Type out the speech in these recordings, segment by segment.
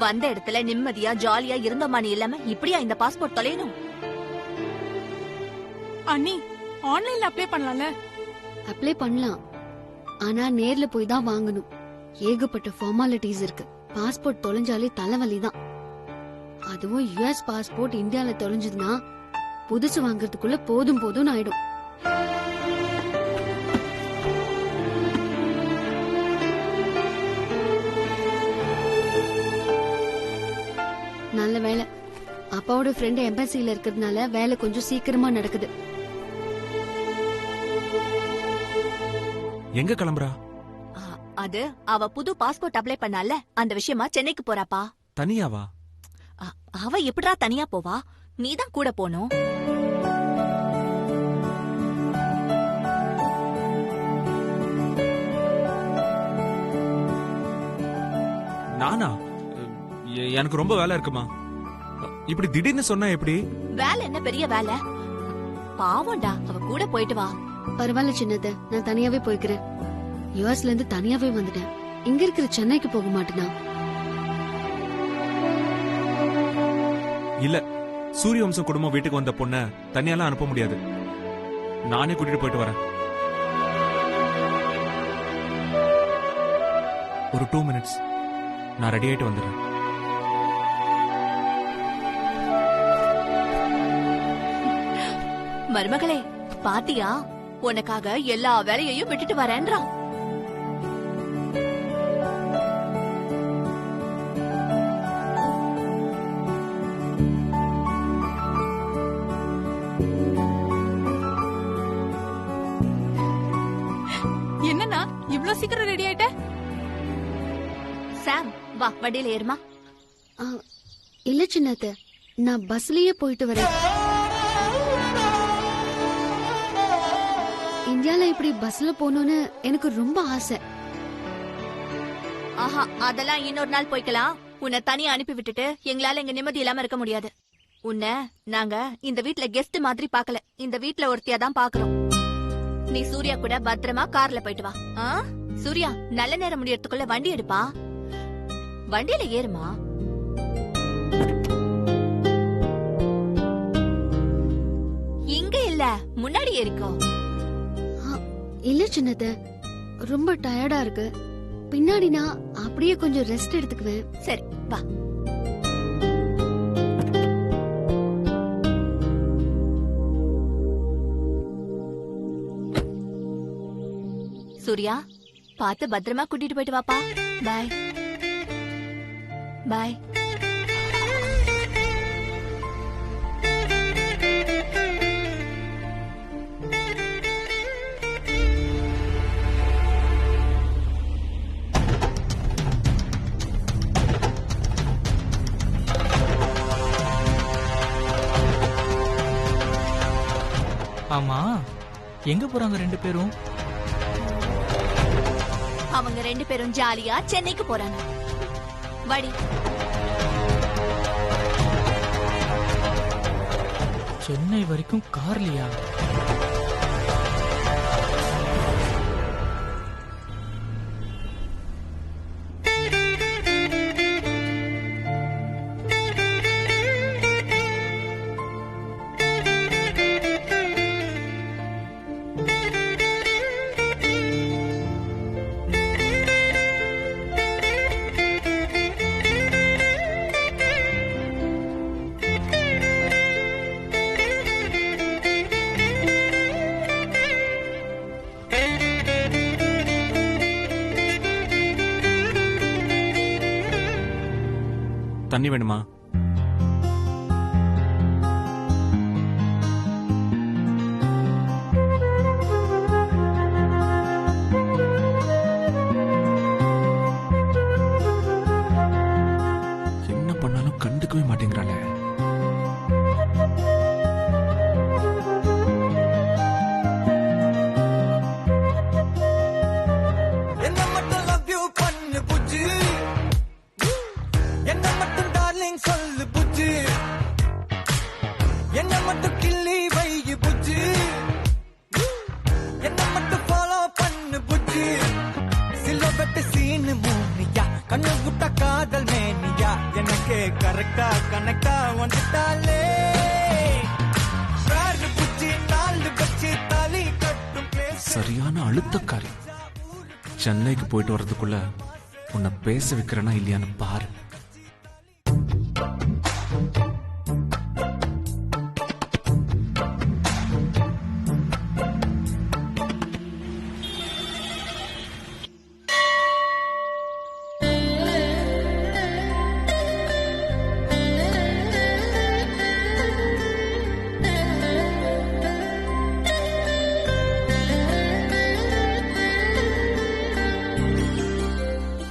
வந்த இடத்துல நிம்மதியா ஜாலியா இருந்தோமானி இல்லாம இப்படியா இந்த பாஸ்போர்ட் தொலையணும்? அண்ணி, ஆன்லைன்ல அப்ளை பண்ணலாம்ல? அப்ளை பண்ணலாம், ஆனா நேர்ல போய் தான் வாங்கணும். ஏகப்பட்ட ஃபார்மாலிட்டிஸ் இருக்கு. பாஸ்போர்ட் தொலைஞ்சாலே தலைவலிதான். அதுவும் யுஎஸ் பாஸ்போர்ட் இந்தியால தொலைஞ்சதுன்னா புதுசு வாங்குறதுக்குள்ள போதும் போதும்னு ஆயிடும். நல்ல வேலை, அப்பாவோட ஃப்ரெண்ட் எம்பசில இருக்கிறதுனால வேலை கொஞ்சம் சீக்கிரமா நடக்குது. எங்க கிளம்புறா? அது அவ புது பாஸ்போர்ட் அப்ளை பண்ணால, அந்த விஷயமா சென்னைக்கு போறாப்பா. தனியாவா? அவ எப்படிடா தனியா போவா? நீதான் கூட போணும். நானா? எனக்கு ரொம்ப வேலை இருக்குமா. இப்படி திடீர்னு சொன்னா எப்படி? வேலை என்ன பெரிய வேலை? பாவம்டா, அவ கூட போயிட்டு வா. பரவாயில்ல சின்னத, நான் தனியாவே போய்க்கிறேன். யுஎஸ்ல இருந்து தனியாவே வந்துட்டேன். இங்க இருக்கிற சென்னைக்கு போக மாட்டேனா? இல்ல, சூரிய வம்சம் குடும்பம் வீட்டுக்கு வந்த பொண்ண தனியாலாம் அனுப்ப முடியாது. நானே கூட்டிட்டு போயிட்டு வரேன். ஒரு 2 minutes, நான் ரெடி ஆயிட்டு வந்துடுறேன். மருமகளே, பாத்தியா, உனக்காக எல்லா வேலையையும் விட்டுட்டு வரேன்றான். என்னன்னா இவ்ளோ சீக்கிரம் ரெடி ஆயிட்ட? சாம், வா, வண்டியில ஏறுமா. இல்ல சின்னத, நான் பஸ்லயே போயிட்டு வரேன். இந்தியால இப்படி பஸ்ல போகணும்னு எனக்கு ரொம்ப ஆசை. ஆஹா, அதெல்லாம் இன்னொரு நாள் போய்க்கலாம். உன்னை தனியா அனுப்பி விட்டுட்டு எங்களால இங்க நிம்மதி இல்லாம இருக்க முடியாது. உன்னை நாங்க இந்த வீட்ல கெஸ்ட் மாதிரி பாக்கல, இந்த வீட்ல ஒருத்தியா தான் பாக்குறோம். நீ சூர்யா கூட பத்திரமா கார்ல போயிட்டு வா. சூர்யா, நல்ல நேரம் முடியறதுக்குள்ள வண்டி எடுப்பா. வண்டியில ஏறுமா. இங்க இல்ல, முன்னாடி ஏறிக்கோ. இல்ல சின்னத, ரொம்ப டயர்டா இருக்கு. பின்னாடி நான் அப்படியே கொஞ்சம் ரெஸ்ட் எடுத்துக்குவேன். சரி, வா. சூர்யா, பார்த்து பத்திரமா கூட்டிட்டு போயிட்டு வாப்பா. பாய் பாய். ஆமா, எங்க போறாங்க 2 பேரும்? அவங்க 2 பேரும் ஜாலியா சென்னைக்கு போறாங்க. வாடி. சென்னை வரைக்கும் கார்லியா? தண்ணி வேணுமா? என்ன பண்ணாலும் கண்டுக்கவே மாட்டேங்கிறாளே. கண்ணு குட்ட காதல் மேனியா எனக்கு கரெக்டா கனெக்டா வந்துட்டாலே குச்சி நாலு பச்சி தாலி கட்டும் சரியான அழுத்தக்காரி. சென்னைக்கு போயிட்டு வர்றதுக்குள்ள உன்னை பேச வைக்கிறேனா இல்லையான்னு பாரு.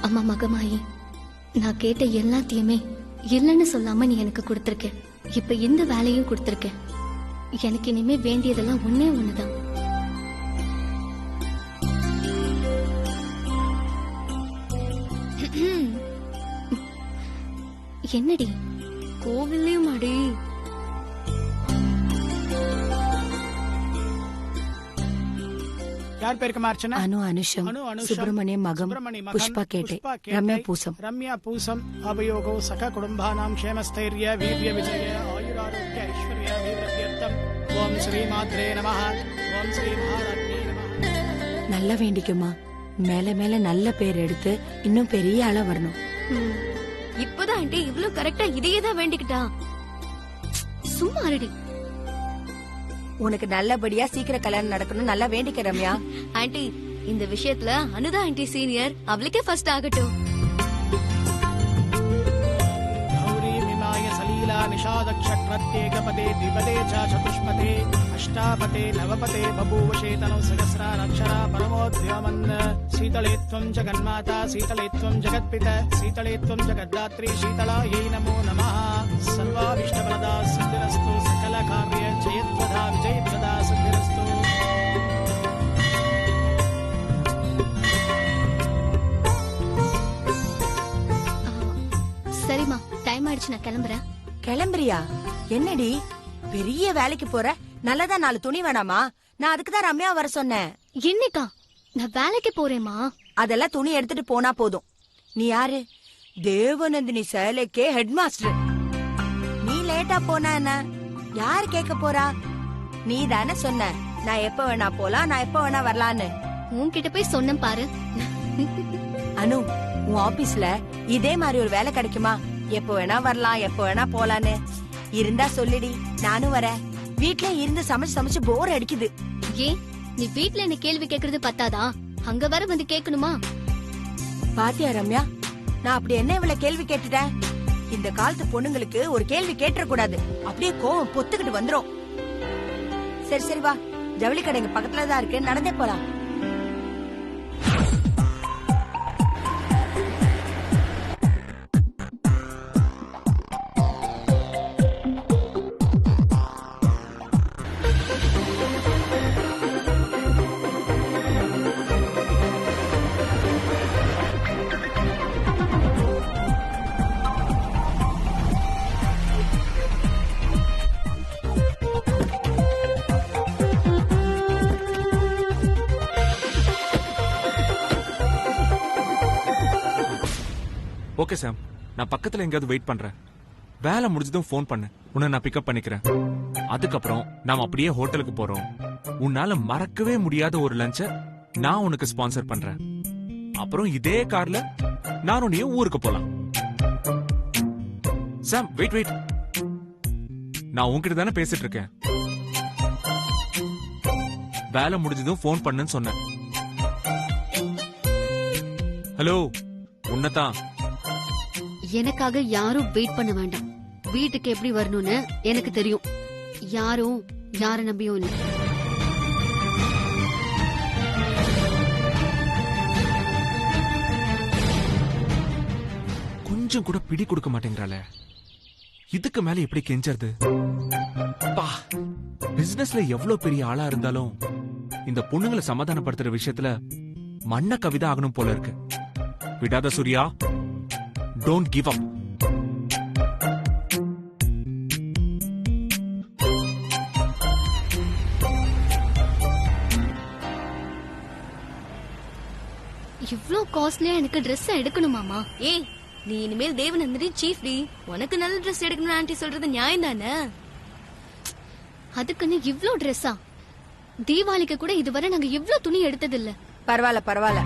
அம்மா மகமாயி, நான் கேட்ட எல்லாத்தையுமே இல்லைன்னு சொல்லாம நீ எனக்கு கொடுத்திருக்க. இப்ப இந்த வேலையும் கொடுத்திருக்க. எனக்கு இனிமே வேண்டியதெல்லாம் ஒண்ணே ஒண்ணுதான். என்னடி கோவில்லையும் அடி. யார் பேருக்கு மார்ச்சனா? அனு அனுஷம் சுப்பிரமணியம் மகம் புஷ்பா கேட்டே ரம்யா பூசம். ரம்யா பூசம் அபயோகோ சக குடும்பானாம் க்ஷேமஸ்தைர்ய வீர்ய விஜய ஆயுராரோக்ய ஐஸ்வர்ய வீரத்யர்த்தம். ஓம் ஸ்ரீ மாத்ரே நமஹ. ஓம் ஸ்ரீ மகாராஜ்ஞே நமஹ. நல்லா வேண்டிக்குமா, மேல மேல நல்ல பேர் எடுத்து இன்னும் பெரிய ஆளா வரணும். இப்பதான் ஆண்டி இவ்ளோ கரெக்டா இதையே தான் வேண்டிக்கிட்டா. சும்மா இருடி. உனக்கு நல்லபடியா சீக்கிரம் கல்யாணம் நடக்கணும் நல்லா வேண்டிக்க ரம்யா. ஆண்டி இந்த விஷயத்துல அனுதா ஆண்டி சீனியர், அவளுக்கே ஃபர்ஸ்ட் ஆகட்டும். கௌரி விமாய சலீலா நிஷாதக்ஷத்ரத்யேகபதே திபதே ச சதுஷ்பதே அஷ்டாபதே நவபதே பபூவசேதனோ சகஸ்ராரக்ஷரா பரமோத்யமன். சீதளேத்வம் ஜகன்மாதா சீதளேத்வம் ஜகத்பித சீதளேத்வம் ஜகத்தாத்ரி சீதளாயை நமோ நமः. சர்வாபீஷ்டபலதா சித்திரஸ்து சகல கார்ய ஜெயத்வதா விஜயத்வதா சித்திரஸ்து. சரிம்மா, டைம் ஆயிடுச்சு, நான் கிளம்புறேன். கிளம்புறியா? என்னடி பெரிய வேலைக்கு போற? நல்லதா 4 துணி வேணாமா? நான் அதுக்குதான் ரம்யா வர சொன்னேன். என்னக்கா நான் வேலைக்கு போறேம்மா. அதெல்லாம் துணி எடுத்துட்டு போனா போதும். நீ யாரு? தேவநந்தினி சேலைக்கே ஹெட் மாஸ்டர். நீ லேட்டா போனா என்ன? யாரு கேட்க போறா? நீ தானே சொன்ன நான் எப்ப வேணா போலாம், நான் எப்ப வேணா வரலான்னு. உன்கிட்ட போய் சொன்னேன் பாரு. அனு, உன் ஆபீஸ்ல இதே மாதிரி ஒரு வேலை கிடைக்குமா? எப்ப வேணா வரலாம், எப்ப வேணா போலான்னு இருந்தா சொல்லிடி, நானும் வரேன். வீட்ல இருந்து சமைச்சு சமைச்சு போர் அடிக்குது. ஏன் நீ வீட்ல என்ன கேள்வி கேக்குறது பத்தாதா? அங்க வர வந்து கேட்கணுமா? பாத்தியா ரம்யா, நான் அப்படி என்ன இவ்வளவு கேள்வி கேட்டுட்டேன்? இந்த காலத்து பொண்ணுங்களுக்கு ஒரு கேள்வி கேட்டுற கூடாது, அப்படியே கோவம் பொத்துக்கிட்டு வந்துரும். சரி சரி வா, ஜவுளி கடை இங்க பக்கத்துல தான் இருக்கு, நடந்தே போலாம். ஓகே சாம், நான் பக்கத்துல எங்கேயாவது வெயிட் பண்றேன். வேலை முடிஞ்சதும் ஃபோன் பண்ணு, உன்னை நான் பிக்கப் பண்ணிக்கிறேன். அதுக்கப்புறம் நாம அப்படியே ஹோட்டலுக்கு போறோம். உன்னால மறக்கவே முடியாத ஒரு லஞ்ச நான் உனக்கு ஸ்பான்சர் பண்றேன். அப்புறம் இதே கார்ல நானும் நீ ஊருக்கு போலாம். சாம் வெயிட் வெயிட், நான் உன்கிட்ட தானே பேசிட்டு இருக்கேன். வேலை முடிஞ்சதும் ஃபோன் பண்ணுன்னு சொன்னேன். ஹலோ, உன்னதான். எனக்காக யாரும் வெயிட் பண்ண வேண்டாம். வீட்டுக்கு எப்படி வரணும்னு எனக்கு தெரியும். யாரும் யார நம்பியும் இல்லை. கொஞ்சம் கூட பிடி கொடுக்க மாட்டேங்கிறாளே, இதுக்கு மேல எப்படி கெஞ்சறது? பிசினஸ்ல எவ்வளவு பெரிய ஆளா இருந்தாலும் இந்த பொண்ணுங்களை சமாதானப்படுத்துற விஷயத்துல மண்ண கவிதை ஆகணும் போல இருக்கு. விடாத சூர்யா, டோன்ட் கிவ் அப். இவ்ளோ காஸ்ட்லியா எனக்கு Dress எடுக்கணுமாமா? ஏய், நீ இனிமேல் தேவநந்தினி சீஃப் டி. உனக்கு நல்ல Dress எடுக்கணும்னு ஆண்டி சொல்றது நியாயம் தானே? அதுக்குன்னு இவ்ளோ Dress-ஆ? தீபாவளிக்கு கூட இதுவரை நாங்க இவ்ளோ துணி எடுத்தது இல்ல. பரவாயில்ல.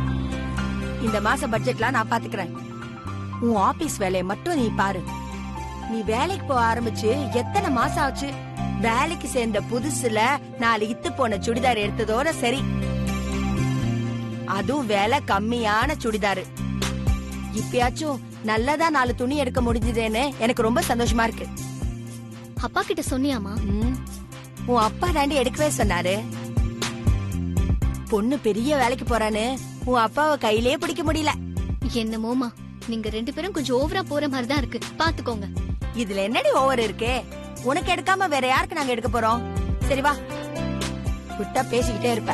இந்த மாச பட்ஜெட்லாம் நான் பாத்துக்கிறேன். உன் ஆபீஸ் வேலையை மட்டும் நீ பாரு. நீ வேலைக்கு போக ஆரம்பிச்சு எத்தனை மாசம் ஆச்சு? வேலைக்கு சேர்ந்த புதுசுல 4 இத்து போன சுடிதார் எடுத்ததோட சரி. அதுவும் விலை கம்மியான சுடிதாரு. இப்பயாச்சும் நல்லதா 4 துணி எடுக்க முடிஞ்சதேன்னு எனக்கு ரொம்ப சந்தோஷமா இருக்கு. அப்பா கிட்ட சொன்னியாமா? உன் அப்பா தாண்டி எடுக்கவே சொன்னாரு. பொண்ணு பெரிய வேலைக்கு போறான்னு உன் அப்பாவை கையிலே பிடிக்க முடியல. என்னமோமா, நீங்க 2 பேரும் கொஞ்சம் ஓவரா போற மாதிரி தான் இருக்கு. பாத்துக்கோங்க. இதுல என்னடி ஓவர் இருக்கே? உனக்கு எடுக்காம வேற யாருக்கு நாங்க எடுக்க போறோம்? சரி வா, விட்டா பேசிக்கிட்டே இருப்ப.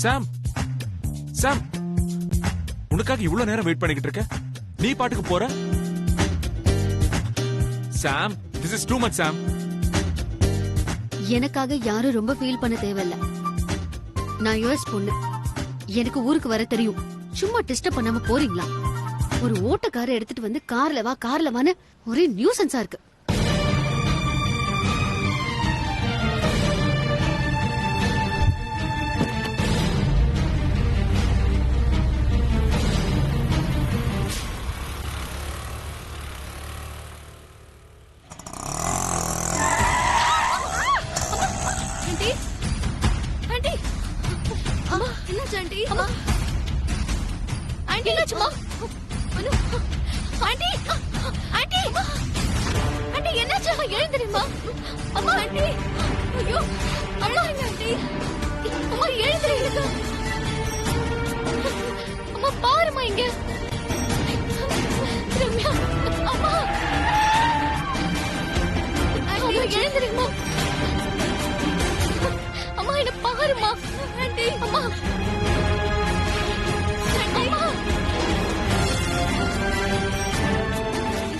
சாம், சாம், உனக்காக இவ்வளவு நேரம் வெயிட் பண்ணிக்கிட்டு இருக்க. நீ பாட்டுக்கு போற. சாம், திஸ் இஸ் டூ மச் சாம். எனக்காக யாரும் ரொம்ப ஃபீல் பண்ண தேவையில்ல. நான் யுஎஸ் பொண்ணு. எனக்கு ஊருக்கு வர தெரியும். சும்மா டிஸ்டர்ப் பண்ணாம போறீங்களா? ஒரு ஓட்டக்கார எடுத்துட்டு வந்து கார்ல வான்னு ஒரே நியூசன்ஸா இருக்கு.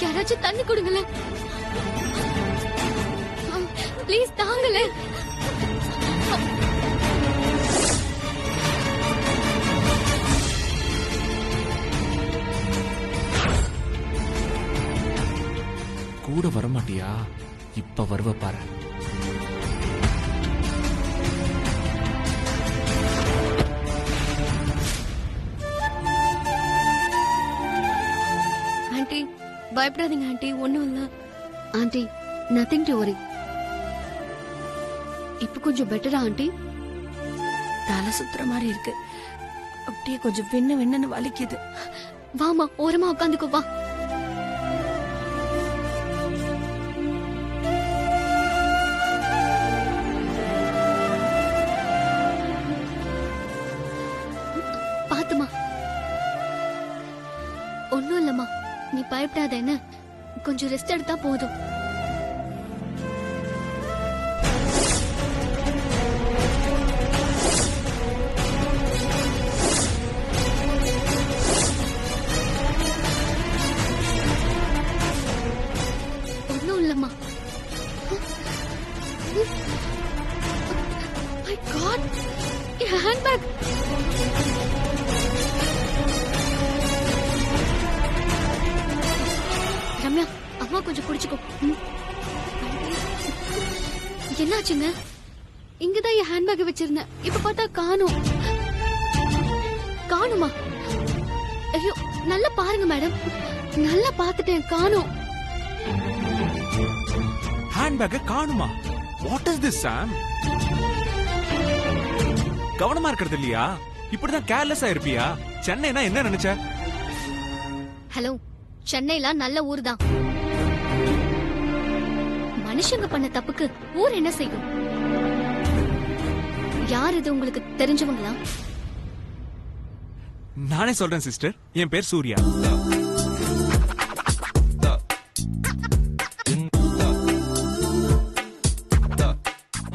யாராச்சும் தண்ணி கொடுங்களேன் ப்ளீஸ். தாங்களே. கூட வரமாட்டியா? இப்ப வருவ பாரு. ஆண்டி பயப்படாதீங்க ஆண்டி, ஒண்ணும் இல்ல. Aunty, nothing to worry. இப்ப கொஞ்சம் பெட்டரா ஆண்டி? தலை சுத்துற மாதிரி இருக்கு. அப்படியே கொஞ்சம் வென்னு வலிக்குது. வாமா, ஓரமா உட்காந்துக்கோ வா. பாத்துமா, ஒண்ணும் இல்லம்மா, நீ பயப்படாத. என்ன, கொஞ்சம் ரெஸ்ட் எடுத்தா போதும். ஒண்ணும் இல்லம்மா. My God, your handbag. Ramya, அம்மா கொஞ்சம் குடிச்சுக்கோ. என்னாச்சுங்க? இங்கதான் என் ஹேண்ட்பேக் வச்சிருந்தேன். இப்ப பார்த்தா காணோம். காணுமா? ஐயோ, நல்லா பாருங்க மேடம். நல்லா பாத்துட்டேன், காணோம். ஹேண்ட்பேக் காணுமா? வாட் இஸ் திஸ் சாம்? கவனமா இருக்கிறது இல்லையா? இப்படிதான் கேர்லெஸ்ஸா இருப்பியா? சென்னைனா என்ன நினைச்ச? ஹலோ, சென்னைலாம் நல்ல ஊர் தான். மனுஷங்க பண்ண தப்புக்கு ஊர் என்ன செய்யும்? யார் இது உங்களுக்கு தெரிஞ்சவங்களா? நானே சொல்றேன் சிஸ்டர், என் பேர் சூர்யா.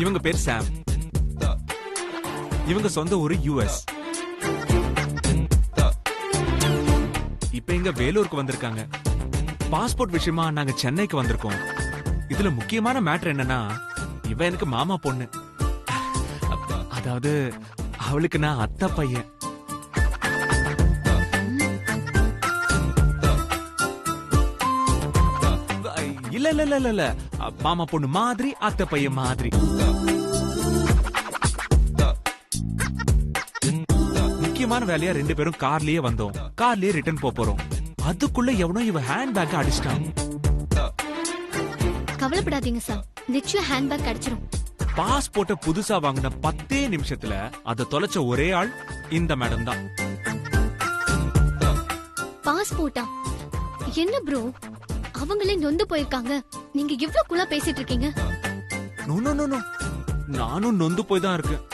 இவங்க பேர் சாம். இவங்க சொந்த ஊரு US. இப்ப இங்க வேலூருக்கு வந்திருக்காங்க. பாஸ்போர்ட் விஷயமா நாங்க சென்னைக்கு வந்திருக்கோம். இதுல முக்கியமான மேட்டர் என்னன்னா, இவ எனக்கு மாமா பொண்ணு. அதாவது அவளுக்கு நான் அத்தை பையன். இல்ல இல்ல இல்ல இல்ல, மாமா பொண்ணு மாதிரி அத்தை பையன் மாதிரி. முக்கியமான வேலையா 2 பேரும் கார்லயே வந்தோம். கார்லயே ரிட்டர்ன் போறோம். அதுக்குள்ள எவனோ இவ ஹேண்ட் பேக் அடிச்சிட்டான். கவலைப்படாதீங்க சார், நிச்சயம் ஹேண்ட்பேக் கிடைச்சிரும். பாஸ்போர்ட்ட புதுசா வாங்கின 10 நிமிஷத்துல அத தொலைச்ச ஒரே ஆள் இந்த மேடம் தான். பாஸ்போர்ட்டா? என்ன ப்ரோ, அவங்களே நொந்து போயிருக்காங்க, நீங்க இவ்ளோ கூலா பேசிட்டு இருக்கீங்க? நோ நோ நோ நோ, நானும் நொந்து போய் தான் இருக்கேன்.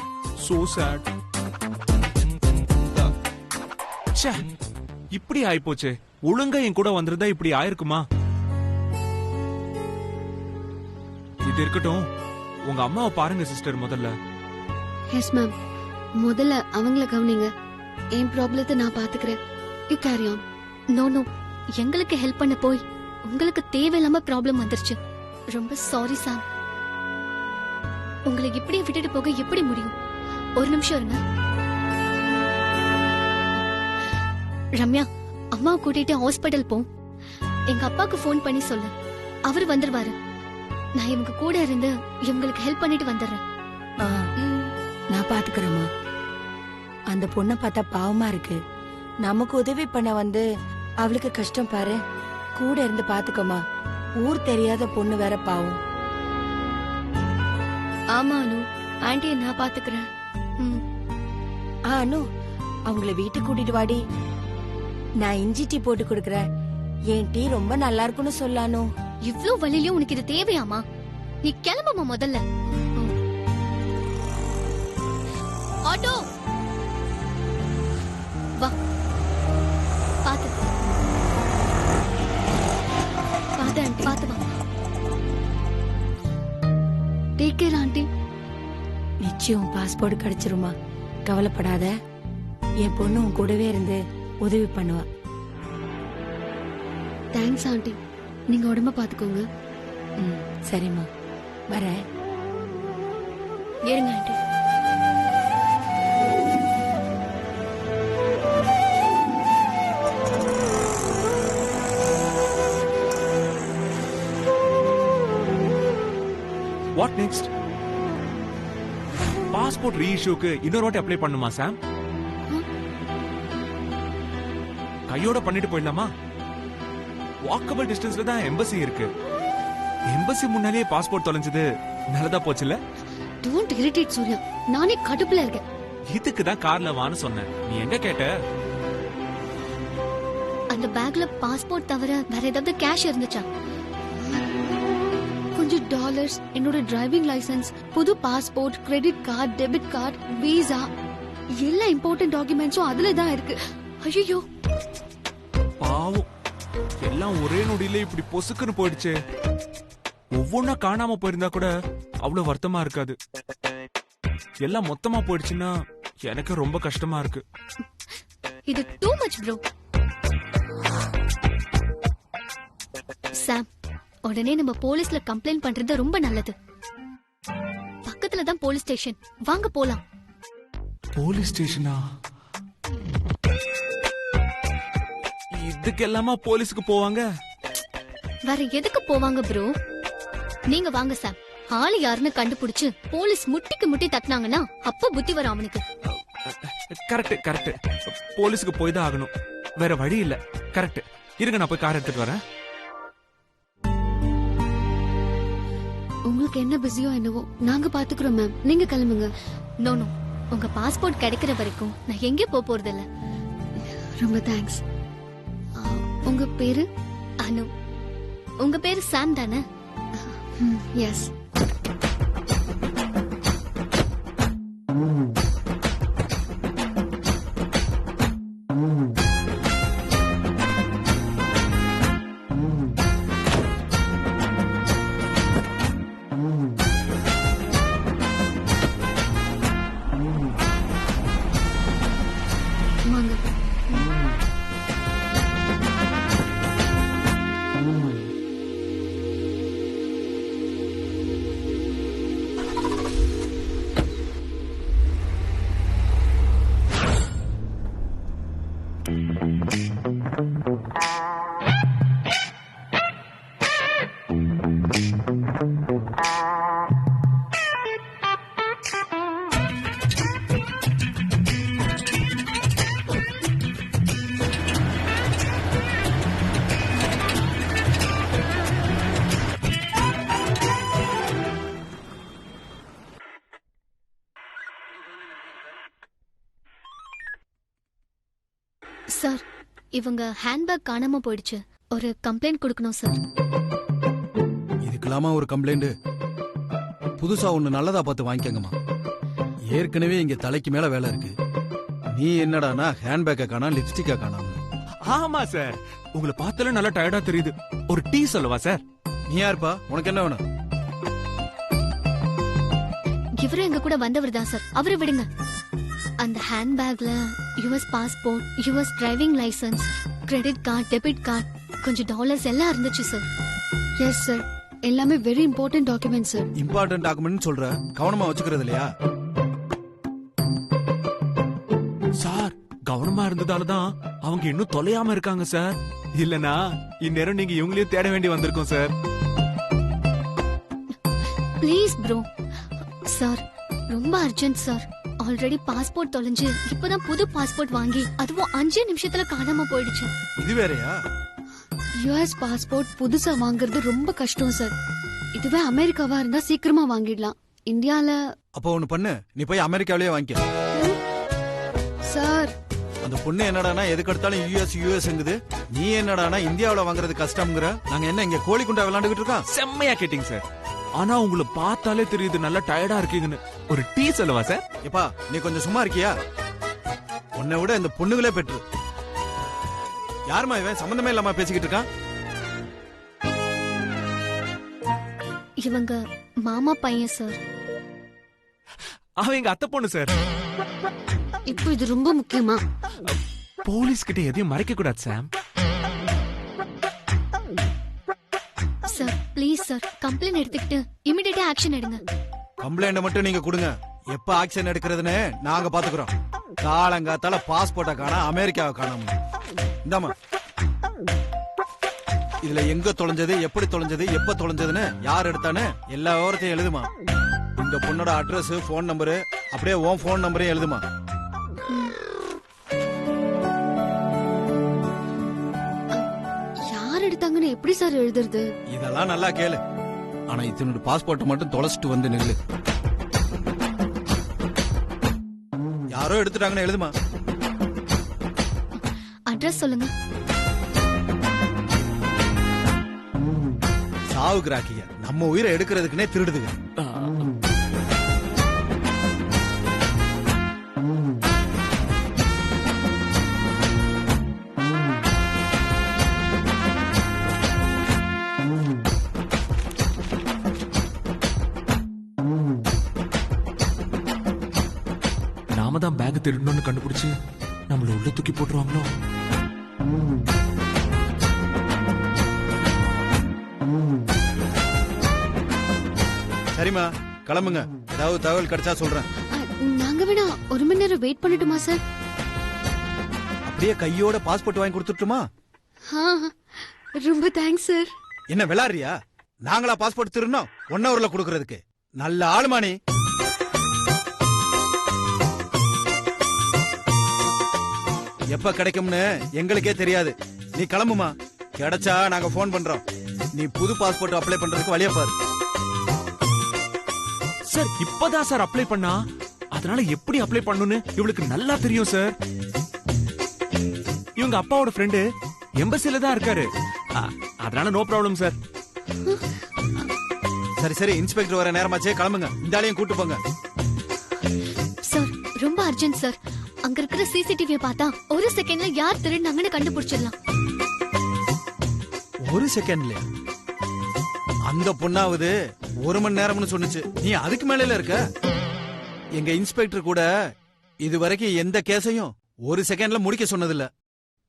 So sad. ச்சே, இப்படி ஆயிப்போச்சே. ஒழுங்கா என் கூட வந்திருந்தா இப்படி ஆயிருக்குமா? இது இருக்கட்டும், உங்க அம்மாவை பாருங்க சிஸ்டர் முதல்ல. எஸ் மேம், முதல்ல அவங்கள கவனிங்க. என் ப்ராப்ளத்தை நான் பாத்துக்கிறேன். You carry on. No no, எங்களுக்கு ஹெல்ப் பண்ண போய் உங்களுக்கு தேவையில்லாம ப்ராப்ளம் வந்துருச்சு. ரொம்ப சாரி சாம். உங்களை இப்படியே விட்டுட்டு போக எப்படி முடியும்? ஒரு நிமிஷம் இருங்க. ரம்யா, அம்மாவை கூட்டிட்டு ஹாஸ்பிடல் போ. எங்க அப்பாக்கு ஃபோன் பண்ணி சொல்லு, அவர் வந்துருவாரு. நான் இவங்க கூட இருந்து இவங்களுக்கு ஹெல்ப் பண்ணிட்டு வந்துடுறேன். நான் பாத்துக்கிறேம்மா. அந்த பொண்ணை பார்த்தா பாவமா இருக்கு. நமக்கு உதவி பண்ண வந்து அவளுக்கு கஷ்டம் பாரு. கூட இருந்து பாத்துக்கோமா. ஊர் தெரியாத பொண்ணு வேற பாவம். ஆமா அனு, ஆண்டியை நான் பாத்துக்கிறேன். அனு, அவங்கள வீட்டுக்கு கூட்டிட்டு வாடி. நான் இஞ்சி டீ போட்டு கொடுக்கறேன். என் டீ ரொம்ப நல்லா இருக்குன்னு சொல்லானு. இவ்ளோ வழியிலும் உனக்கு இது தேவையாமா? நீ கிளம்புமா முதல்ல. ஆட்டோ வா, பாத்து பாத்து ஆண்டி, பாத்து வா. Take care aunty. நிச்சயம் பாஸ்போர்ட் கிடைச்சிருமா, கவலைப்படாத. என் பொண்ணு உன் கூடவே இருந்து உதவி பண்ணுவா. Thanks aunty. நீங்க உடம்ப பாத்துக்கோங்க. சரிம்மா, வரேன். ஏறுங்க ஆண்டி. What next? பாஸ்போர்ட் ரீஇஷ்யூக்கு இன்னொரு வாட்டி அப்ளை பண்ணுமா சாம்? கையோட பண்ணிட்டு போயிடலாமா? வாக்கபிள் டிஸ்டன்ஸ்ல தான் எம்பசி இருக்கு. எம்பசி முன்னாலேயே பாஸ்போர்ட் தொலைஞ்சது நல்லதா போச்சுல? டோன்ட் இரிட்டேட் சூர்யா, நானே கடுப்புல இருக்கேன். இதுக்கு தான் கார்ல வான்னு சொன்னேன். நீ எங்க கேட்ட? அந்த பேக்ல பாஸ்போர்ட் தவிர வேற ஏதாவது கேஷ் இருந்துச்சா? கொஞ்சம் டாலர்ஸ், என்னோட டிரைவிங் லைசென்ஸ், புது passport, credit card, debit card, visa, எல்லா இம்பார்ட்டன்ட் டாக்குமெண்ட்ஸும் அதுல தான் இருக்கு. ஐயோ பாவம், எல்லாம் ஒரே நொடியில இப்படி பொசுக்குன்னு போயிடுச்சு. ஒவ்வொன்னா காணாம போயிருந்தா கூட அவ்வளவு வருத்தமா இருக்காது. எல்லாம் மொத்தமா போயிடுச்சுன்னா எனக்கு ரொம்ப கஷ்டமா இருக்கு. இது டூ மச் ப்ரோ. சாம், உடனே நம்ம போலீஸ்ல கம்ப்ளைண்ட் பண்றது ரொம்ப நல்லது. பக்கத்துல தான் போலீஸ் ஸ்டேஷன், வாங்க போலாம். போலீஸ் ஸ்டேஷனா? இதுக்கெல்லாமா போலீஸ்க்கு போவாங்க? வேற எதுக்கு போவாங்க ப்ரோ? நீங்க வாங்க சாம். ஆளு யாருன்னு கண்டுபிடிச்சு போலீஸ் முட்டிக்கு முட்டி தட்டினாங்கன்னா அப்ப புத்தி வரும் அவனுக்கு. கரெக்ட் கரெக்ட், போலீஸ்க்கு போய் தான் ஆகணும், வேற வழி இல்ல. கரெக்ட், இருங்க நான் போய் கார் எடுத்துட்டு வரேன். உங்களுக்கு என்ன பிஸியோ என்னவோ, நாங்க பாத்துக்கிறோம் மேம். நீங்க கிளம்புங்க. நோ நோ, உங்க பாஸ்போர்ட் கிடைக்கிற வரைக்கும் நான் எங்கே போறது இல்ல. ரொம்ப தேங்க்ஸ். உங்க பேரு? அனு. உங்க பேரு சாம் தானே? எஸ். சார் இவங்க ஹேண்ட்பேக் காணாம போயிடுச்சு. ஒரு கம்ப்ளைண்ட் கொடுக்கணும் சார். இதுக்கெல்லாமா ஒரு கம்ப்ளைண்ட்? புதுசா ஒண்ணு நல்லதா பார்த்து வாங்கிக்கங்கம்மா. ஏற்கனவே இங்க தலைக்கு மேல வேலை இருக்கு. நீ என்னடானா ஹேண்ட்பேக்கை காணா, லிப்ஸ்டிக்கை காணாம. ஆமா சார், உங்களை பார்த்தாலே நல்லா டயர்டா தெரியுது. ஒரு டீ சொல்லவா சார்? நீ யாருப்பா? உனக்கு என்ன வேணும்? இவரும் எங்க கூட வந்தவர் தான் சார். அவரை விடுங்க. அந்த ஹேண்ட்பேக்ல US passport, US driving licence, credit card, debit card, கொஞ்சம் டாலர்ஸ் எல்லாம் இருந்துச்சு சார். எஸ் சார், எல்லாமே வெரி இம்பார்ட்டன்ட் டாக்குமெண்ட் சார். இம்பார்ட்டன்ட் டாக்குமெண்ட் சொல்ற, கவனமா வச்சுக்கிறது இல்லையா? சார், கவனமா இருந்ததாலதான் அவங்க இன்னும் தொலையாம இருக்காங்க சார். இல்லனா இந்நேரம் நீங்க இவங்களையும் தேட வேண்டி வந்திருக்கோம் சார். Please bro. சார் ரொம்ப அர்ஜென்ட் சார். ஆல்ரெடி பாஸ்போர்ட் தொலைஞ்சு இப்பதான் புது பாஸ்போர்ட் வாங்கி அதுவும் 5 நிமிஷத்துல காணாம போயிடுச்சு. இது வேறயா? யுஎஸ் பாஸ்போர்ட் புதுசா வாங்குறது ரொம்ப கஷ்டம் சார். இதுவே அமெரிக்காவா இருந்தா சீக்கிரமா வாங்கிடலாம். இந்தியால அப்ப ஒண்ணு பண்ணு, நீ போய் அமெரிக்காவிலேயே வாங்கிக்க. சார் அந்த பொண்ணு என்னடானா எதுக்கு எடுத்தாலும் யூஎஸ்ங்குது. நீ என்னடானா இந்தியாவில வாங்குறது கஷ்டம்ங்கற. நாங்க என்ன இங்க கோழி குண்டா விளையாண்டுகிட்டு இருக்கோம்? செம்மையா கேட்டீங்க சார். ஆனா உங்களை பார்த்தாலே தெரியுது நல்லா டயர்டா இருக்கீங்கன்னு. ஒரு டீ சொல்லவா சார்? எப்பா நீ கொஞ்சம் சும்மா இருக்கியா? உன்னை விட இந்த பொண்ணுகளே பெற்று. யாருமா இவன்? சம்பந்தமே இல்லாம பேசிக்கிட்டு இருக்கான். இவங்க மாமா பையன் சார். அவன் எங்க அத்தை பொண்ணு சார். இப்போ இது ரொம்ப முக்கியமா? போலீஸ் கிட்ட எதையும் மறைக்க கூடாது சாம். சார் ப்ளீஸ் சார், கம்ப்ளைண்ட் எடுத்துக்கிட்டு இமிடியேட்டா ஆக்ஷன் எடுங்க. கம்ப்ளைண்ட் மட்டும் நீங்க கொடுங்க. எப்ப ஆக்ஷன் எடுக்கிறதுன்னு நாங்க பாத்துக்கிறோம். காலங்காத்தால பாஸ்போர்ட்டை காணா, அமெரிக்காவை காணாம. இந்தாமா, இதுல எங்க தொலைஞ்சது, எப்படி தொலைஞ்சது, எப்ப தொலைஞ்சதுன்னு, யார் எடுத்தான்னு எல்லா விவரத்தையும் எழுதுமா. இந்த பொண்ணோட அட்ரஸ், போன் நம்பரு, அப்படியே உன் போன் நம்பரையும் எழுதுமா. யார் எடுத்தாங்கன்னு எப்படி சார் எழுதுறது? இதெல்லாம் நல்லா கேளு. ஆனா இத்தனோட பாஸ்போர்ட் மட்டும் தொலைச்சிட்டு வந்து நில்லு. யாரோ எடுத்துட்டாங்கன்னு எழுதுமா. அட்ரஸ் சொல்லுங்க. சாவுக்குறாக்கிய நம்ம உயிரை எடுக்கிறதுக்குனே திருடுதுங்க. நாம தான் பேக் திருடணும்னு கண்டுபிடிச்சு நம்மள உள்ள தூக்கி போட்டுருவாங்களோ? சரிம்மா, கிளம்புங்க. ஏதாவது தகவல் கிடைச்சா சொல்றேன். நாங்க வேணா 1 மணி நேரம் வெயிட் பண்ணட்டுமா சார்? அப்படியே கையோட பாஸ்போர்ட் வாங்கி கொடுத்துட்டுமா? ரொம்ப தேங்க்ஸ் சார். என்ன விளாடுறியா? நாங்களா பாஸ்போர்ட் திருடணும் 1 ஹவர்ல கொடுக்கறதுக்கு? நல்ல ஆளுமானி. எப்ப கிடைக்கும்னு எங்களுக்கே தெரியாது. நீ கிளம்புமா. கிடைச்சா நாங்க போன் பண்றோம். நீ புது பாஸ்போர்ட் அப்ளை பண்றதுக்கு வழியா பாரு. சார் இப்பதான் சார் அப்ளை பண்ணா, அதனால எப்படி அப்ளை பண்ணணும்னு இவளுக்கு நல்லா தெரியும் சார். இவங்க அப்பாவோட ஃப்ரெண்டு எம்பசில தான் இருக்காரு. அதனால நோ ப்ராப்ளம் சார். சரி சரி, இன்ஸ்பெக்டர் வர நேரமாச்சே, கிளம்புங்க. இந்த ஆளையும் கூட்டு போங்க. சார் ரொம்ப அர்ஜென்ட் சார். அங்க இருக்கிற சிசிடிவியை பார்த்தா 1 செகண்ட்ல யார் திருடினாங்கன்னு கண்டுபிடிச்சிடலாம். 1 செகண்ட்ல? அந்த பொண்ணாவது 1 மணி நேரம்னு சொன்னுச்சு. நீ அதுக்கு மேல இருக்க. எங்க இன்ஸ்பெக்டர் கூட இது வரைக்கும் எந்த கேஸையும் 1 செகண்ட்ல முடிக்க சொன்னதில்ல.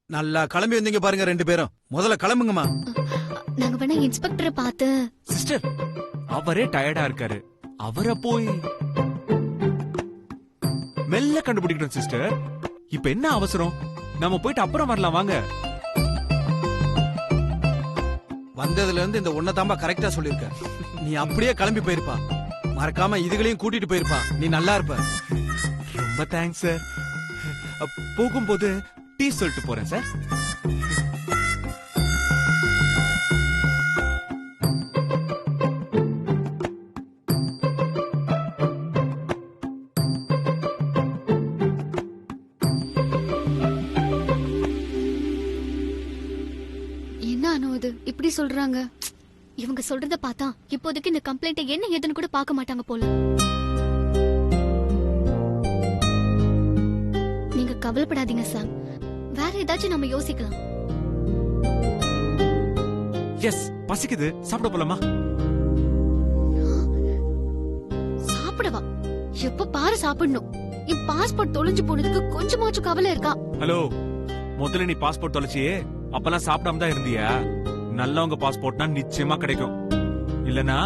நல்லா கிளம்பி வந்தீங்க பாருங்க 2 பேரும். முதல்ல கிளம்புங்கம்மா. நாங்க வேணா இன்ஸ்பெக்டரை பார்த்து. சிஸ்டர், அவரே டயர்டா இருக்காரு. அவரை போய் மெல்ல கண்டுபிடிக்கணும் சிஸ்டர். இப்ப என்ன அவசரம்? நம்ம போயிட்டு அப்புறம் வரலாம் வாங்க. வந்ததுல இருந்து இந்த ஒன்ன தாம்பா கரெக்டா சொல்லிருக்க. நீ அப்படியே கிளம்பி போயிருப்பா. மறக்காம இதுகளையும் கூட்டிட்டு போயிருப்பா. நீ நல்லா இருப்ப. ரொம்ப தேங்க்ஸ் சார். போகும்போது டீ சொல்லிட்டு போறேன் சார். அனு இது இப்படி சொல்றாங்க? இவங்க சொல்றத பார்த்தா இப்போதைக்கு இந்த கம்ப்ளைண்ட் என்ன ஏதுன்னு கூட பார்க்க மாட்டாங்க போல. நீங்க கவலைப்படாதீங்க சாம், வேற ஏதாச்சும் நம்ம யோசிக்கலாம். எஸ், பசிக்குது, சாப்பிட போலாமா? சாப்பிடவா? எப்ப பாரு சாப்பிடணும். என் பாஸ்போர்ட் தொலைஞ்சு போனதுக்கு கொஞ்சமாச்சும் கவலை இருக்கா? ஹலோ, முதல்ல நீ பாஸ்போர்ட் தொலைச்சியே அப்பெல்லாம் சாப்பிடாம தான் இருந்தியா? நல்லவங்க பாஸ்போர்ட்னா நிச்சயமா கிடைக்கும், இல்லனா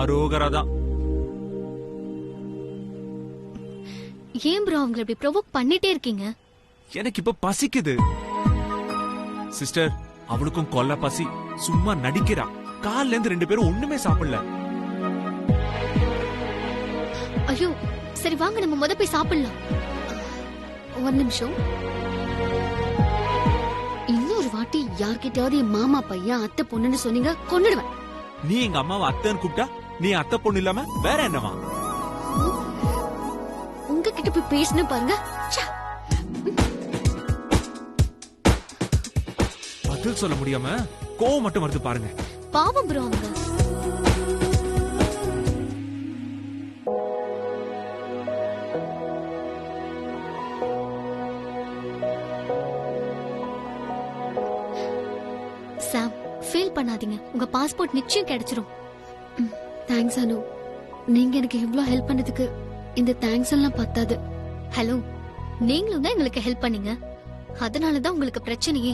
அரோகரா தான். ஏன் ப்ரோ அவங்களை இப்படி ப்ரொவோக் பண்ணிட்டே இருக்கீங்க? எனக்கு இப்ப பசிக்குது சிஸ்டர். அவளுக்கும் கொல்ல பசி, சும்மா நடிக்கிறா. காலைல இருந்து 2 பேரும் ஒண்ணுமே சாப்பிடல. ஐயோ சரி வாங்க நம்ம முத போய் சாப்பிடலாம். ஒரு நிமிஷம். இன்னொரு வாட்டி யார்கிட்டயாவது என் மாமா பையன் அத்தை பொண்ணுன்னு சொன்னீங்க கொன்னுடுவேன். நீ எங்க அம்மாவை அத்தைன்னு கூப்பிட்டா நீ அத்தை பொண்ணு இல்லாம வேற என்னவா? உங்ககிட்ட போய் பேசணும் பாருங்க. ச்சே. பதில் சொல்ல முடியாம கோவம் மட்டும் வருது பாருங்க. பாவம் ப்ரோ அவங்க. சாம் ஃபீல் பண்ணாதீங்க, உங்க பாஸ்போர்ட் நிச்சயம் கிடைச்சிரும். தேங்க்ஸ் அனு, நீங்க எனக்கு இவ்ளோ ஹெல்ப் பண்ணதுக்கு இந்த தேங்க்ஸ் எல்லாம் பத்தாது. ஹலோ, நீங்களும் தான் எங்களுக்கு ஹெல்ப் பண்ணீங்க, அதனாலதான் உங்களுக்கு பிரச்சனையே.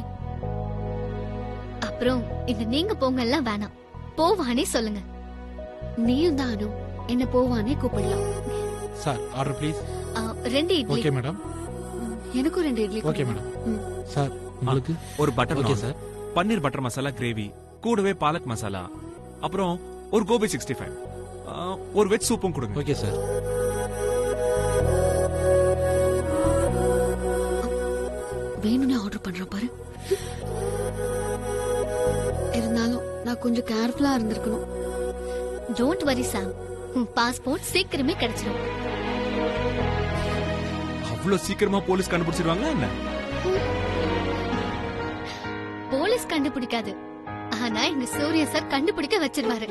அப்புறம் இந்த நீங்க போங்க எல்லாம் வேணாம், போவானே சொல்லுங்க. நீயும் தான் அனு என்ன போவானே கூப்பிடலாம். Sir order please. 2 idli. Okay madam. எனக்கும் 2 இட்லி. Okay madam. சார் உங்களுக்கு ஒரு பட்டர் ஓகே நான் sir. Paneer butter masala gravy, கூடவே பாலக் மசாலா, அப்புறம் ஒரு கோபி 65, ஒரு வெஜ் சூப்பும் கொடுங்க. Okay sir. வேணும்னே ஆர்டர் பண்றேன் பாரு. இருந்தாலும் நான் கொஞ்சம் கேர்ஃபுல்லா இருந்திருக்கணும். டோன்ட் வரி சாம், உன் பாஸ்போர்ட் சீக்கிரமே கிடைச்சிரும். அவ்வளவு சீக்கிரமா போலீஸ் கண்டுபிடிச்சிருவாங்களா என்ன? போலீஸ் கண்டுபிடிக்காது, ஆனா எங்க சூர்யா சார் கண்டுபிடிக்க வச்சிருவாரு.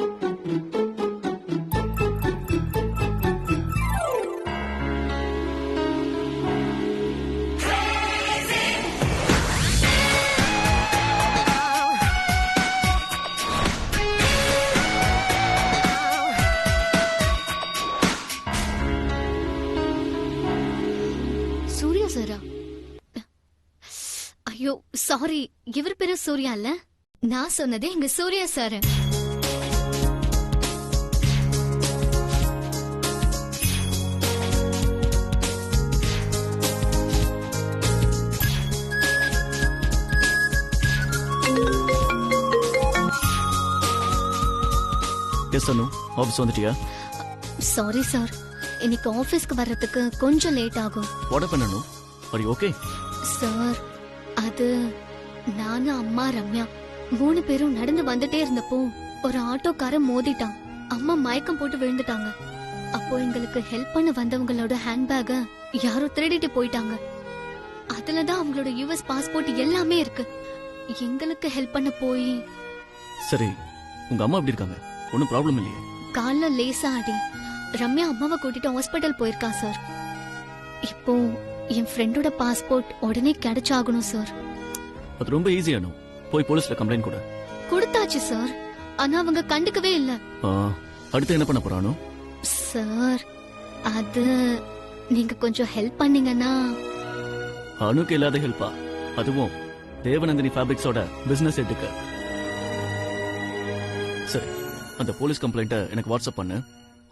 சூர்யா சாரா? ஐயோ சாரி, இவர் பேரு சூர்யா இல்ல, நான் சொன்னது எங்க சூர்யா சார். எஸ் அனு, ஆபீஸ் வந்துட்டியா? சாரி சார், இன்னைக்கு ஆபீஸ்க்கு வர்றதுக்கு கொஞ்சம் லேட் ஆகும். What happen Anu? Are you okay? Sir அது நானு அம்மா ரம்யா 3 பேரும் நடந்து வந்துட்டே இருந்தப்போ ஒரு ஆட்டோக்காரன் மோதிட்டான். அம்மா மயக்கம் போட்டு விழுந்துட்டாங்க. அப்போ எங்களுக்கு ஹெல்ப் பண்ண வந்தவங்களோட ஹேண்ட்பேக்க யாரோ திருடிட்டு போயிட்டாங்க. அதுலதான் அவங்களோட யுஎஸ் பாஸ்போர்ட் எல்லாமே இருக்கு. எங்களுக்கு ஹெல்ப் பண்ண போய். சரி, உங்க அம்மா எப்படி இருக்காங்க? ஒன்னும் ப்ராப்ளம் இல்லையே? கால்ல லேசா அடி. ரம்யா அம்மாவை கூட்டிட்டு ஹாஸ்பிட்டல் போயிருக்கா சார். இப்போ என் ஃப்ரெண்டோட பாஸ்போர்ட் உடனே கிடைச்சாகணும் சார். அது ரொம்ப ஈஸி அனு, போய் போலீஸ்ல கம்ப்ளைண்ட் கொடு. கொடுத்தாச்சு சார், ஆனா அவங்க கண்டுக்கவே இல்ல. அடுத்து என்ன பண்ண போறானோ? சார் அது நீங்க கொஞ்சம் ஹெல்ப் பண்ணீங்கன்னா. அனுக்கு இல்லாத ஹெல்ப்பா? அதுவும் தேவநந்தினி ஃபேப்ரிக்ஸோட பிசினஸ் ஹெட்டுக்கு. சரி, அந்த போலீஸ் கம்ப்ளைண்ட்டை எனக்கு வாட்ஸ்அப் பண்ணு.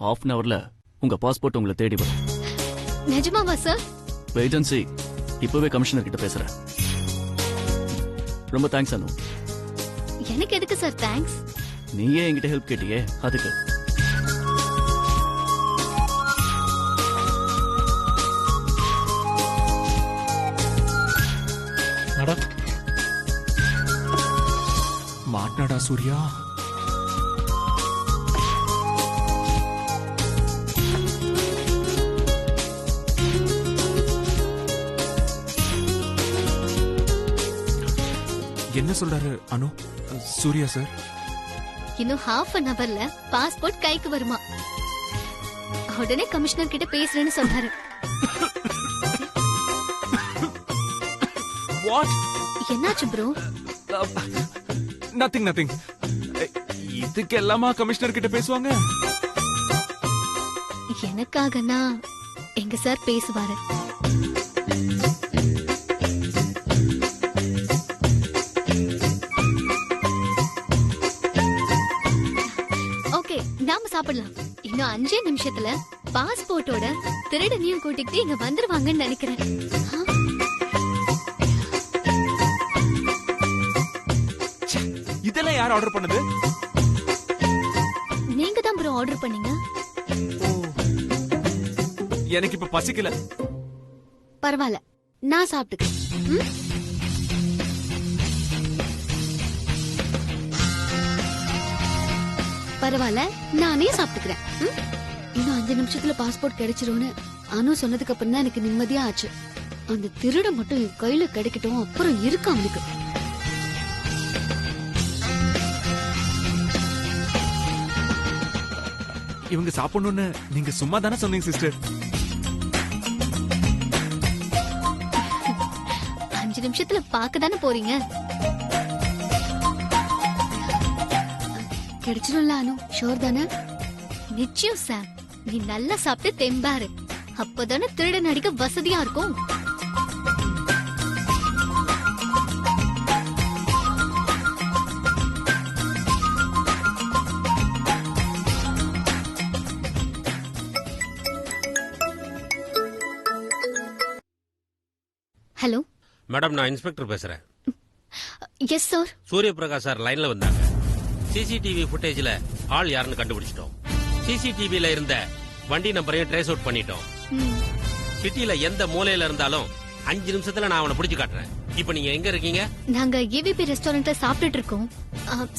1/2 hourல உங்க பாஸ்போர்ட் உங்களை தேடி வரும். நிஜமாவா சார்? வெயிட் அண்ட் சீ. இப்பவே கமிஷனர் கிட்ட பேசுறேன். ரொம்ப தேங்க்ஸ் அனு. எனக்கு எதுக்கு சார் தேங்க்ஸ்? நீயே என்கிட்ட ஹெல்ப் கேட்டியே, அதுக்கு. மாட்டாடா சூர்யா. என்ன சொல்றாரு அனு? சூர்யா சார். இன்னும் half an hourல பாஸ்போர்ட் கைக்கு வருமா. உடனே கமிஷனர் கிட்ட பேசுறேன்னு சொன்னாரு. வாட்? என்னாச்சு ப்ரோ? நத்திங். இதுக்கெல்லாமா கமிஷனர் கிட்ட பேசுவாங்க? எனக்காகனா எங்க சார் பேசுவாரு. ஓகே, நாம சாப்பிடலாம். இன்னும் 5 நிமிஷத்துல பாஸ்போர்ட்டோட திருடனையும் கூட்டிட்டு இங்க வந்துருவாங்கன்னு நினைக்கிறேன். இதெல்லாம் யார் ஆர்டர் பண்ணது? நீங்க தான் ப்ரோ ஆர்டர் பண்ணீங்க. எனக்கு இப்ப பசிக்கல. பரவாயில்ல, நான் சாப்பிட்டுக்கிறேன். பரவாயில்ல, நானே சாப்பிட்டுக்கிறேன். இன்னும் 5 நிமிஷத்துல பாஸ்போர்ட் கிடைச்சிரும்னு அனு சொன்னதுக்கு அப்புறம் தான் எனக்கு நிம்மதியா ஆச்சு. அந்த திருட மட்டும் என் கையில கிடைக்கட்டும், அப்புறம் இருக்கு அவனுக்கு. இவங்க சாப்பிடணும்னு நீங்க சும்மா தானே சொன்னீங்க சிஸ்டர். 5 நிமிஷத்துல பாக்க தானே போறீங்க. கிடைச்சிரும்ல அனு, ஷோர் தானே? நிச்சயம் சார், நீ நல்லா சாப்பிட்டு தெம்பாரு. அப்பதானே திருடன் அடிக்க வசதியா இருக்கும். ஹலோ மேடம், நான் இன்ஸ்பெக்டர் பேசுறேன். Yes sir. Surya Prakash sir லைன்ல வந்தாங்க. சிசிடிவி ஃபுட்டேஜ்ல ஆள் யாருன்னு கண்டுபிடிச்சிட்டோம். சிசிடிவில இருந்த வண்டி நம்பரையும் ட்ரேஸ் அவுட் பண்ணிட்டோம். சிட்டில எந்த மூலையில இருந்தாலும் 5 நிமிஷத்துல நான் அவனை பிடிச்சு காட்டுறேன். இப்போ நீங்க எங்க இருக்கீங்க? நாங்க ஏவிபி ரெஸ்டாரண்ட்ல சாப்பிட்டுட்டு இருக்கோம்.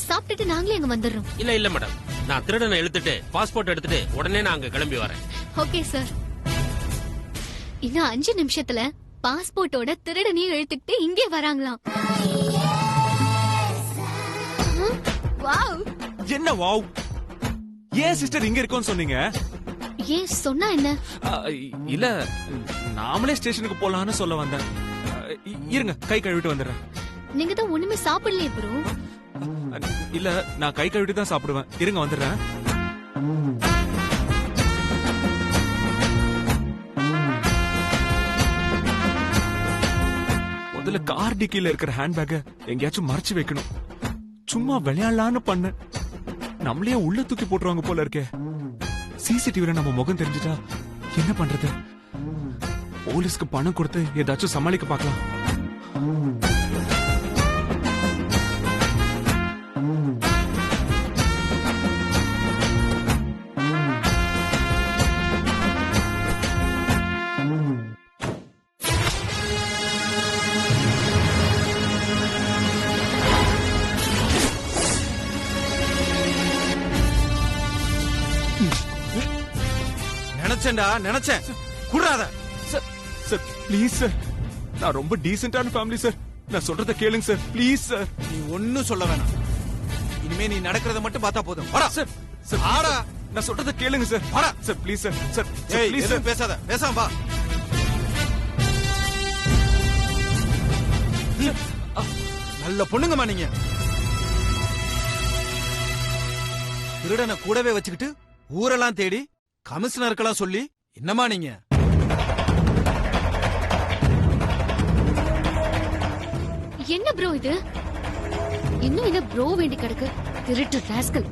சாப்பிட்டுட்டு நாங்களே அங்க வந்துடுறோம். இல்ல மேடம், நான் திருடனை இழுத்துட்டு பாஸ்போர்ட் எடுத்துட்டு உடனே நான் அங்க கிளம்பி வரேன். Okay sir. இன்னும் 5 நிமிஷத்துல பாஸ்போர்ட்டோட திருடனையும் இழுத்துக்கிட்டு இங்கே வராங்களாம். வாவ்! என்ன வாவ்? ஏன் சிஸ்டர் இங்க இருக்கோன்னு சொன்னீங்க? ஏன் சொன்னா என்ன? இல்ல, நாமளே ஸ்டேஷனுக்கு போலான்னு சொல்ல வந்தேன். இருங்க, கை கழுவிட்டு வந்துடுறேன். நீங்க தான் ஒண்ணுமே சாப்பிடலையே ப்ரோ. இல்ல, நான் கை கழுவிட்டு தான் சாப்பிடுவேன். இருங்க, வந்துடுறேன். முதல்ல கார் டிக்கில இருக்கிற ஹேண்ட்பேக்க எங்கேயாச்சும் மறைச்சு வைக்கணும். சும்மா விளையாடலான்னு பண்ண நம்மளே உள்ள தூக்கி போட்டுருவாங்க போல இருக்கே. சிசிடிவில நம்ம முகம் தெரிஞ்சுட்டா என்ன பண்றது? போலீஸ்க்கு பணம் கொடுத்து ஏதாச்சும் சமாளிக்க பார்க்கலாம். நினைச்சேன் குடுறாத. சார் ப்ளீஸ் சார், நான் ரொம்ப டீசென்டான ஃபேமிலி சார். நான் சொல்றத கேளுங்க சார், ப்ளீஸ் சார். நீ ஒன்னும் சொல்ல வேணாம். இனிமே நீ நடக்கிறத மட்டும் பார்த்தா போதும். வாடா சார். சார் ஆடா, நான் சொல்றத கேளுங்க சார். வாடா sir, please sir. Sir please sir, பேசாத. பேசாம வா. நல்ல பொண்ணுங்கம்மா நீங்க. திருடனை கூடவே வச்சுக்கிட்டு ஊரெல்லாம் தேடி கமிஷனருக்கெல்லாம் சொல்லி என்னமா நீங்க? என்ன ப்ரோ இது? இன்னும் என்ன ப்ரோ வேண்டி கிடக்கு? திருட்டு ராஸ்கல்.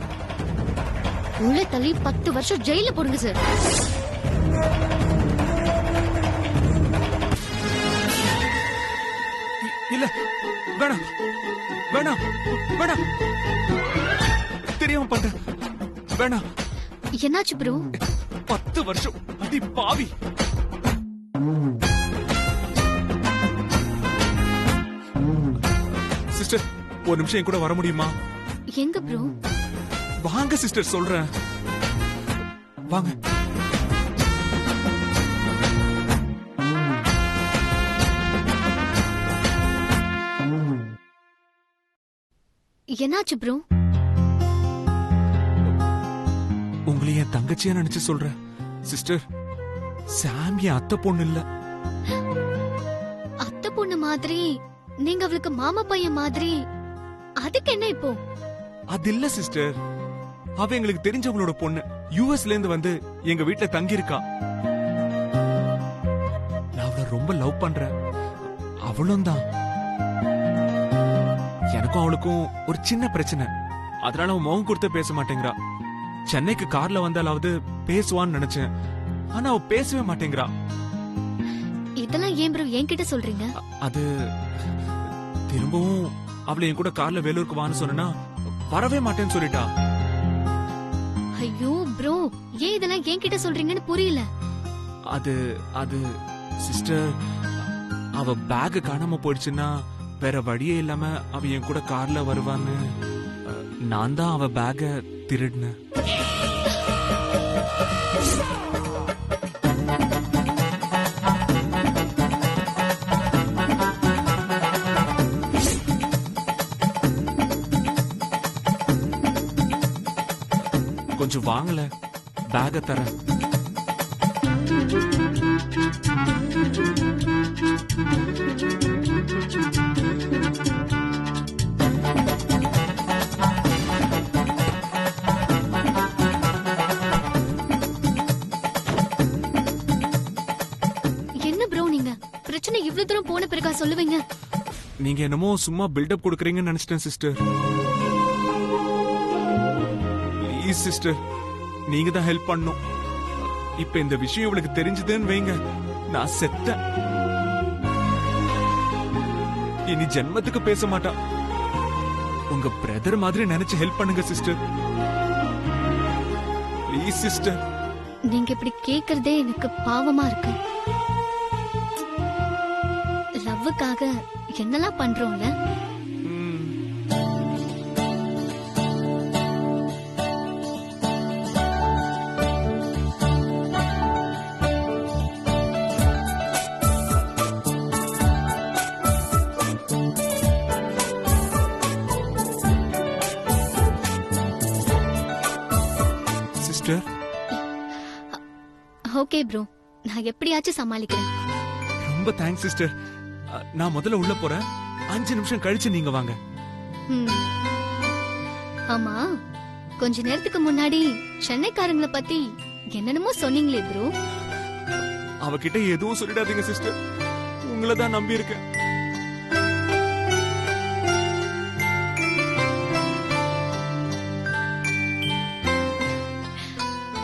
உள்ள தள்ளி 10 வருஷம் ஜெயில போடுங்க சார். இல்ல, வேணாம் வேணாம் வேணாம், தெரியாம பண்றேன். வேணாம். என்னாச்சு ப்ரோ? 10 வருஷம் அடி பாவி. சிஸ்டர், ஒரு நிமிஷம் என் கூட வர முடியுமா? எங்க ப்ரோ? வாங்க சிஸ்டர், சொல்றேன். வாங்க. என்னாச்சு ப்ரோ? உங்களை என் தங்கச்சியா நினைச்சு சொல்றேன் சிஸ்டர். சாம் என் அத்தை பொண்ணு இல்ல. அத்தை பொண்ணு மாதிரி, நீங்க அவளுக்கு மாமா பையன் மாதிரி. அதுக்கு என்ன இப்போ? அது இல்ல சிஸ்டர், அவ எங்களுக்கு தெரிஞ்சவங்களோட பொண்ணு. யுஎஸ்ல இருந்து வந்து எங்க வீட்டுல தங்கி இருக்கா. நான் அவளை ரொம்ப லவ் பண்றேன். அவளும் தான். எனக்கும் அவளுக்கும் ஒரு சின்ன பிரச்சனை. அதனால அவன் முகம் கொடுத்து பேச மாட்டேங்கிறா. சென்னைக்கு கார்ல வந்தாலாவது பேசுவான்னு நினைச்சேன். ஆனா அவ பேசவே மாட்டேங்கிறா. இதெல்லாம் ஏன் ப்ரோ என்கிட்ட சொல்றீங்க? அது திரும்பவும் அவளை என் கூட கார்ல வேலூருக்கு வான்னு சொன்னா வரவே மாட்டேன்னு சொல்லிட்டா. ஐயோ ப்ரோ, ஏன் இதெல்லாம் என்கிட்ட சொல்றீங்கன்னு புரியல. அது அது சிஸ்டர், அவ பேக் காணாம போயிடுச்சுன்னா வேற வழியே இல்லாம அவ என் கூட கார்ல வருவான்னு நான் தான் அவ பேக திருடினேன். கொஞ்சம் வாங்கல, பேக தரேன். என்ன ப்ரோ நீங்க பிரச்சனை இவ்வளவு தூரம் போன பிறகா சொல்லுவீங்க? நீங்க என்னமோ சும்மா பில்டப் கொடுக்கறீங்கன்னு நினைச்சிட்டேன் சிஸ்டர். ப்ளீஸ் சிஸ்டர், நீங்க தான் ஹெல்ப் பண்ணும். இப்ப இந்த விஷயம் இவளுக்கு தெரிஞ்சதுன்னு வைங்க, நான் செத்தேன். இனி ஜென்மத்துக்கு பேச மாட்டா. உங்க பிரதர் மாதிரி நினைச்சு ஹெல்ப் பண்ணுங்க சிஸ்டர். Please sister. நீங்க இப்படி கேக்குறதே எனக்கு பாவமா இருக்கு. லவ்வுக்காக என்னெல்லாம் பண்றோம்ல. சிஸ்டர், ஓகே ப்ரோ, நான் எப்படியாச்சும் சமாளிக்கிறேன். ரொம்ப தேங்க்ஸ் சிஸ்டர். நான் முதல்ல உள்ள போறேன். 5 நிமிஷம் கழிச்சு நீங்க வாங்க. ஆமா, கொஞ்ச நேரத்துக்கு முன்னாடி சென்னைக்காரங்களை பத்தி என்னென்னமோ சொன்னீங்களே ப்ரோ. அவகிட்ட எதுவும் சொல்லிடாதீங்க சிஸ்டர். உங்களை தான் நம்பி இருக்கேன்.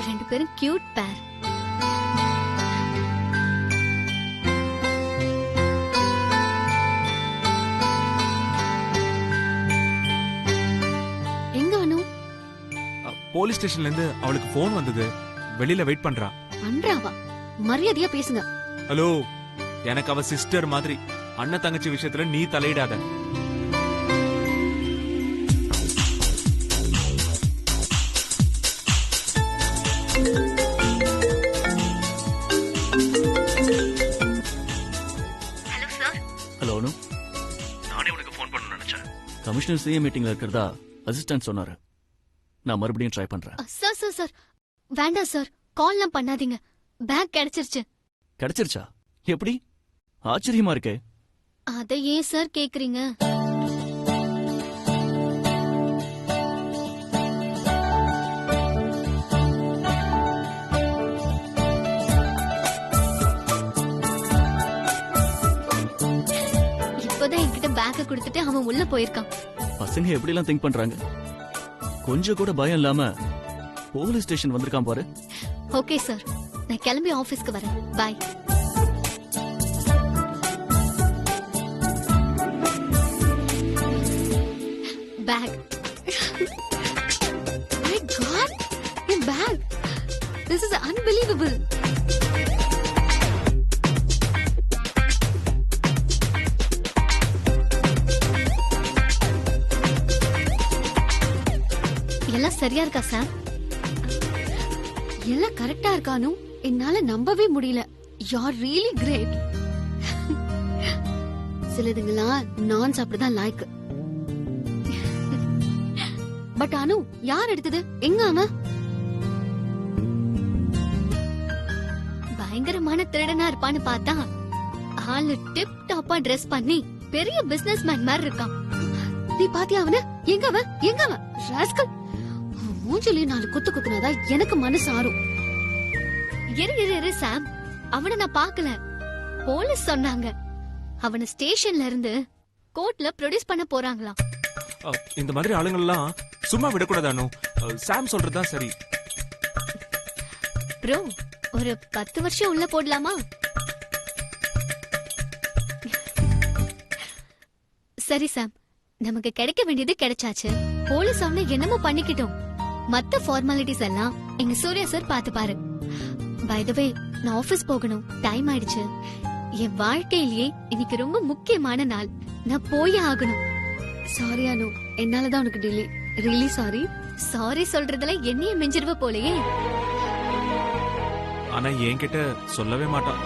ரெண்டு பேரும் கியூட் பேர். போலீஸ் ஸ்டேஷன்ல இருந்து அவளுக்கு போன் வந்தது. வெளியில வெயிட் பண்றா. பண்றாவா? மரியாதையா பேசுங்க. ஹலோ, எனக்கு அவ சிஸ்டர் மாதிரி. அண்ணன் தங்கச்சி விஷயத்துல நீ தலையிடாத. ஹலோ அனு, நானே உனக்கு ஃபோன் பண்ண நினைச்சேன். கமிஷனர் சிஎம் மீட்டிங்ல இருக்கிறதா அசிஸ்டன்ட் சொன்னாரு. நான் மறுபடியும் ட்ரை பண்றேன். சார் சார் சார், வேண்டாம் சார், கால்லாம் பண்ணாதீங்க. பேக் கிடைச்சிருச்சு. கிடைச்சிருச்சா? எப்படி? ஆச்சரியமா இருக்கே. அதை ஏன் சார் கேக்குறீங்க? இப்பதான் என்கிட்ட பேக்க கொடுத்துட்டு அவன் உள்ள போயிருக்கான். பசங்க எப்படி எல்லாம் திங்க் பண்றாங்க. கொஞ்சம் கூட பயம் இல்லாம போலீஸ் ஸ்டேஷன் வந்திருக்கான் பாரு. ஓகே சார், நான் கிளம்பி ஆபீஸ்க்கு வரேன். பாய். Back. My God, your bag. This is unbelievable. எல்லாம் சரியா இருக்கா சார்? எல்லாம் கரெக்டா இருக்கானு என்னால நம்பவே முடியல. You are really great. சிலதுங்களா நான் சாப்பிடதான் லாய்க்கு. பட் அனு யார் எடுத்தது? எங்க அவன்? பயங்கரமான திருடனா இருப்பான்னு பார்த்தா ஆளு டிப் டாப்பா ட்ரெஸ் பண்ணி பெரிய பிசினஸ் மேன் மாதிரி இருக்கான். நீ பாத்தியா அவன? எங்க அவன்? எங்க அவன்? ராஸ்கல், மூஞ்சிலே 4 குத்து குத்துனாதான் எனக்கு மனசு ஆறும். இரு சாம், அவனை நான் பார்க்கல. போலீஸ் சொன்னாங்க அவனை ஸ்டேஷன்ல இருந்து கோர்ட்ல ப்ரொடியூஸ் பண்ண போறாங்களாம். இந்த மாதிரி ஆளுங்கள்லாம் சும்மா விடக்கூடாது அனு. சாம் சொல்றதுதான் சரி. ப்ரோ, ஒரு 10 வருஷம் உள்ள போடலாமா? சரி சாம், நமக்கு கிடைக்க வேண்டியது கிடைச்சாச்சு. போலீஸ் அவனை என்னமோ பண்ணிக்கிட்டோம். மத்த ஃபார்மாலிட்டிஸ் எல்லாம் எங்க சூர்யா சார் பாத்து பாரு. பை தி வே, நான் ஆபீஸ் போகணும், டைம் ஆயிடுச்சு. என் வாழ்க்கையிலேயே இன்னைக்கு ரொம்ப முக்கியமான நாள், நான் போயே ஆகணும். சாரி அனு, என்னாலதான் உனக்கு டிலே. Really sorry. சாரி சொல்றதுல என்னைய மிஞ்சிருவ போலயே. ஆனா என்கிட்ட சொல்லவே மாட்டான்.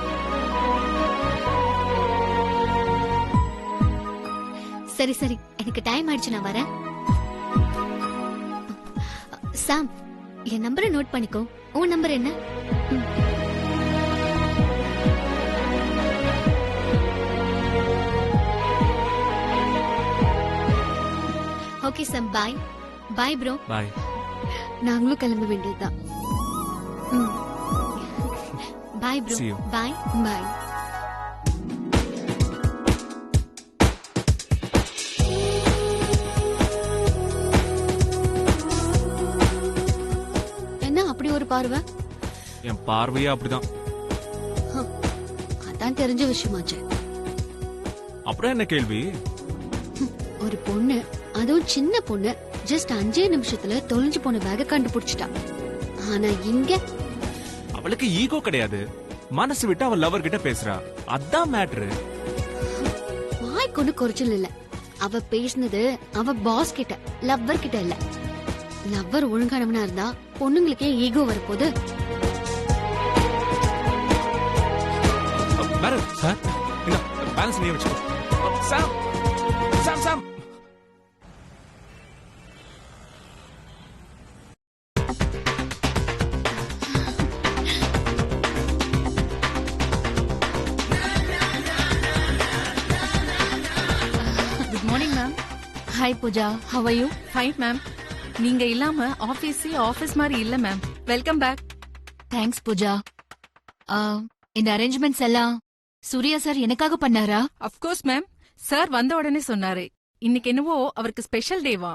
சரி சரி, எனக்கு டைம் ஆயிடுச்சு, நான் வரேன். சாம், என் நம்பரை நோட் பண்ணிக்கோ. உன் நம்பர் என்ன? Okay Sam, bye. Bye bro. Bye. நாங்களும் கிளம்ப வேண்டியதுதான். Bye bro. See you. Bye. Bye. என்ன அப்படி ஒரு பார்வை? என் பார்வையே அப்படிதான். அதான் தெரிஞ்ச விஷயமாச்சு. அப்புறம் என்ன கேள்வி? ஒரு பொண்ணு, அதுவும் சின்ன பொண்ணு, ஜஸ்ட் 5 நிமிஷத்துல தொலைஞ்சு போன பேக கண்டுபிடிச்சிட்டா. ஆனா இங்க அவளுக்கு ஈகோ கிடையாது. மனசு விட்டு அவ லவர் கிட்ட பேசுறா. அதான் மேட்ரு. வாய்க்கு ஒண்ணு குறைச்சல் இல்ல. அவ பேசினது அவ பாஸ் கிட்ட, லவ்வர் கிட்ட இல்ல. லவ்வர் ஒழுங்கானவனா இருந்தா பொண்ணுங்களுக்கே ஈகோ வரப்போகுது. சார், இந்த பேலன்ஸ் நீ வச்சுக்கோ. Sam, Sam, Sam. Good morning ma'am. Hi Pooja, how are you? Fine ma'am. நீங்க இல்லாம ஆபீஸ் மாதிரி இல்ல ma'am. Welcome back. Thanks Pooja. இந்த அரேஞ்ச்மெண்ட்ஸ் எல்லாம் சூர்யா சார் எனக்காக பண்ணாரா? Of course ma'am. சார் வந்த உடனே சொன்னாரு, இன்னைக்கு என்னவோ அவருக்கு ஸ்பெஷல் டேவா.